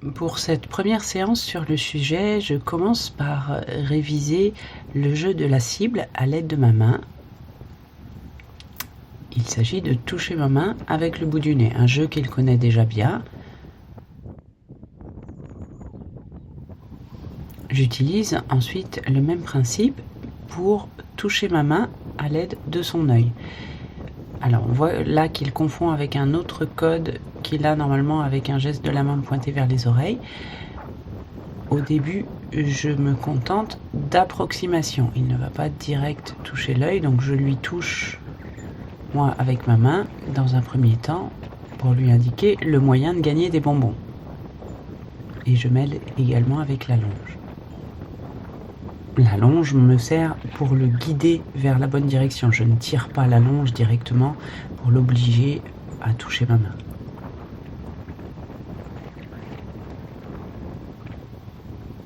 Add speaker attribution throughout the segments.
Speaker 1: Pour cette première séance sur le sujet, je commence par réviser le jeu de la cible à l'aide de ma main. Il s'agit de toucher ma main avec le bout du nez, un jeu qu'il connaît déjà bien. J'utilise ensuite le même principe pour toucher ma main à l'aide de son œil. Alors on voit là qu'il confond avec un autre code qu'il a normalement avec un geste de la main pointé vers les oreilles. Au début, je me contente d'approximation. Il ne va pas direct toucher l'œil, donc je lui touche, moi, avec ma main, dans un premier temps, pour lui indiquer le moyen de gagner des bonbons. Et je m'aide également avec la longe. La longe me sert pour le guider vers la bonne direction. Je ne tire pas la longe directement pour l'obliger à toucher ma main.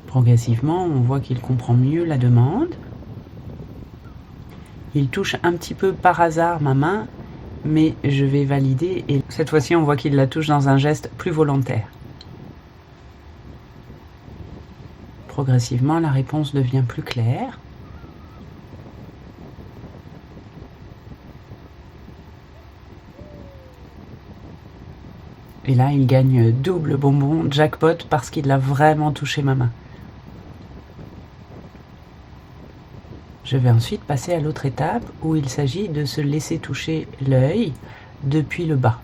Speaker 1: Progressivement, on voit qu'il comprend mieux la demande. Il touche un petit peu par hasard ma main, mais je vais valider et cette fois-ci on voit qu'il la touche dans un geste plus volontaire. Progressivement, la réponse devient plus claire. Et là, il gagne double bonbon jackpot parce qu'il a vraiment touché ma main. Je vais ensuite passer à l'autre étape où il s'agit de se laisser toucher l'œil depuis le bas.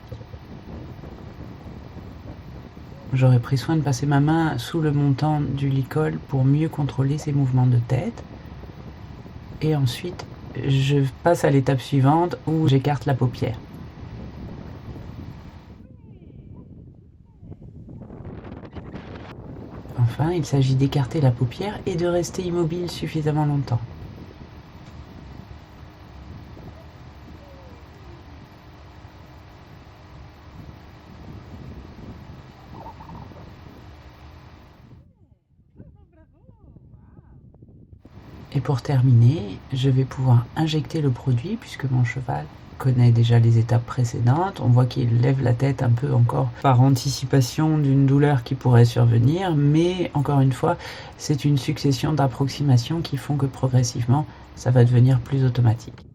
Speaker 1: J'aurais pris soin de passer ma main sous le montant du licol pour mieux contrôler ses mouvements de tête. Et ensuite, je passe à l'étape suivante où j'écarte la paupière. Enfin, il s'agit d'écarter la paupière et de rester immobile suffisamment longtemps. Et pour terminer, je vais pouvoir injecter le produit puisque mon cheval connaît déjà les étapes précédentes. On voit qu'il lève la tête un peu encore par anticipation d'une douleur qui pourrait survenir, mais encore une fois, c'est une succession d'approximations qui font que progressivement, ça va devenir plus automatique.